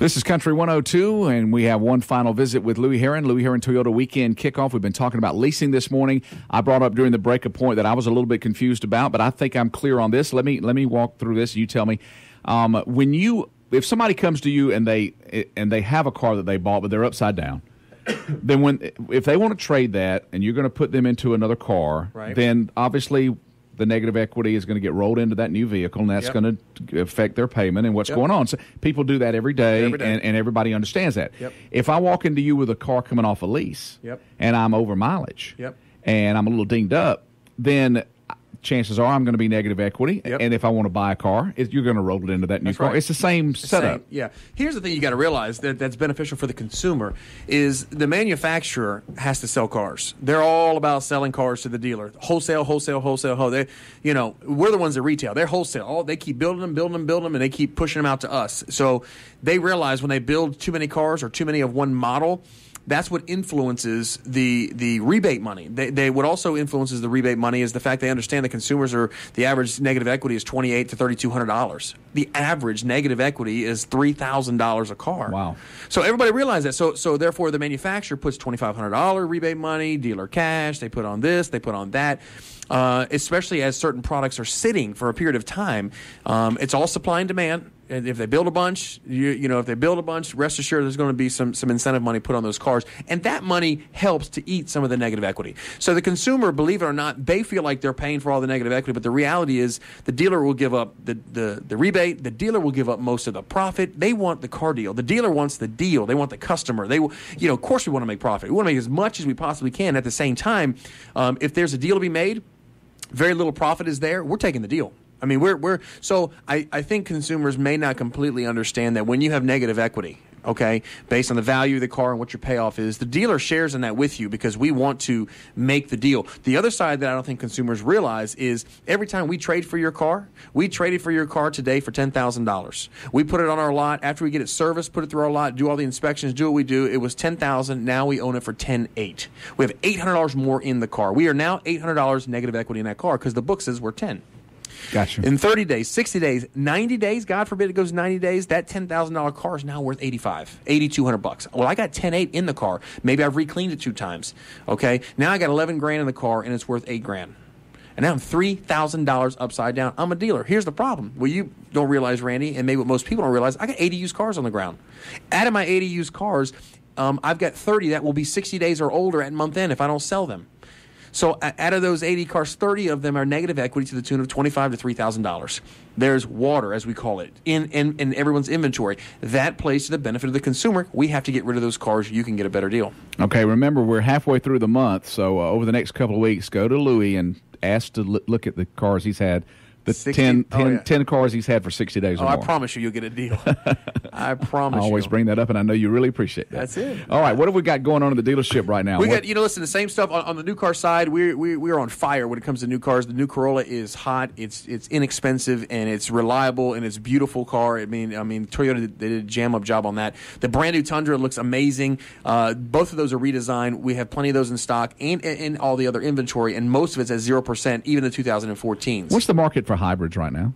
This is Country 102, and we have one final visit with Louie Herron. Louie Herron Toyota Weekend Kickoff. We've been talking about leasing this morning. I brought up during the break a point that I was a little bit confused about, but I think I'm clear on this. Let me walk through this. You tell me. If somebody comes to you and they have a car that they bought, but they're upside down, then if they want to trade that and you're going to put them into another car, right, then obviously the negative equity is going to get rolled into that new vehicle, and that's going to affect their payment and what's going on. So people do that every day. And everybody understands that. If I walk into you with a car coming off a lease and I'm over mileage and I'm a little dinged up, then chances are I'm going to be negative equity. And if I want to buy a car, you're going to roll it into that new car. Right. It's the same setup. Yeah. Here's the thing you got to realize that's beneficial for the consumer is the manufacturer has to sell cars. They're all about selling cars to the dealer. Wholesale. We're the ones that retail. They're wholesale. They keep building them, and they keep pushing them out to us. So they realize when they build too many cars or too many of one model, that's what influences the rebate money. What also influences the rebate money is the fact they understand the average negative equity is $2,800 to $3,200. The average negative equity is $3,000 a car. Wow! So everybody realizes that. So therefore, the manufacturer puts $2,500 rebate money, dealer cash. They put on this, they put on that. Especially as certain products are sitting for a period of time, it's all supply and demand. And if they build a bunch, rest assured there's going to be some incentive money put on those cars, and that money helps to eat some of the negative equity. So the consumer, believe it or not, they feel like they're paying for all the negative equity, but the reality is the dealer will give up the rebate. The dealer will give up most of the profit. They want the car deal. The dealer wants the deal. They want the customer. They will, of course, we want to make profit. We want to make as much as we possibly can. At the same time, if there's a deal to be made, very little profit is there, we're taking the deal. I mean, I think consumers may not completely understand that when you have negative equity, okay, based on the value of the car and what your payoff is, the dealer shares in that with you because we want to make the deal. The other side that I don't think consumers realize is every time we trade for your car, we traded for your car today for $10,000. We put it on our lot. After we get it serviced, put it through our lot, do all the inspections, do what we do. It was $10,000. Now we own it for $10,800. We have $800 more in the car. We are now $800 negative equity in that car because the book says we're $10,000. Gotcha. In 30 days, 60 days, 90 days, God forbid it goes 90 days, that $10,000 car is now worth $8,200. Well, I got $10,800 in the car. Maybe I've recleaned it 2 times. Okay? Now I got $11,000 in the car and it's worth $8,000. And now I'm $3,000 upside down. I'm a dealer. Here's the problem. Well, you don't realize, Randy, and maybe what most people don't realize, I got 80 used cars on the ground. Out of my 80 used cars, I've got 30 that will be 60 days or older at month end if I don't sell them. So out of those 80 cars, 30 of them are negative equity to the tune of $2,500 to $3,000. There's water, as we call it, in everyone's inventory. That plays to the benefit of the consumer. We have to get rid of those cars. You can get a better deal. Okay, remember, we're halfway through the month, so over the next couple of weeks, go to Louie and ask to look at the cars he's had. The 10 cars he's had for 60 days or more. I promise you'll get a deal. I promise you. I always bring that up, and I know you really appreciate that. That's it. All right, what have we got going on in the dealership right now? We got, listen, the same stuff on the new car side. We're on fire when it comes to new cars. The new Corolla is hot. It's inexpensive, and it's reliable, and it's a beautiful car. I mean, Toyota they did a jam-up job on that. The brand-new Tundra looks amazing. Both of those are redesigned. We have plenty of those in stock and all the other inventory, and most of it's at 0%, even the 2014s. What's the market for hybrids right now?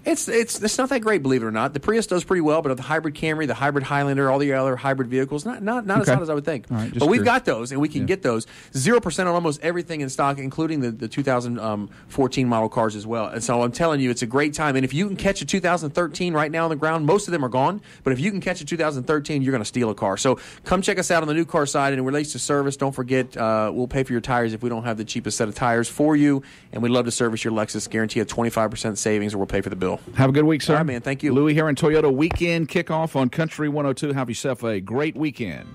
It's not that great, believe it or not. The Prius does pretty well, but the hybrid Camry, the hybrid Highlander, all the other hybrid vehicles, not as hot as I would think. Right, but we've got those, and we can get those. 0% on almost everything in stock, including the 2014 model cars as well. And so I'm telling you, it's a great time. And if you can catch a 2013 right now on the ground, most of them are gone. But if you can catch a 2013, you're going to steal a car. So come check us out on the new car side. And in relation to service, don't forget, we'll pay for your tires if we don't have the cheapest set of tires for you. And we'd love to service your Lexus. Guarantee a 25% savings, or we'll pay for the bill. Have a good week, sir. All right, man. Thank you. Louie Herron Toyota Weekend Kickoff on Country 102. Have yourself a great weekend.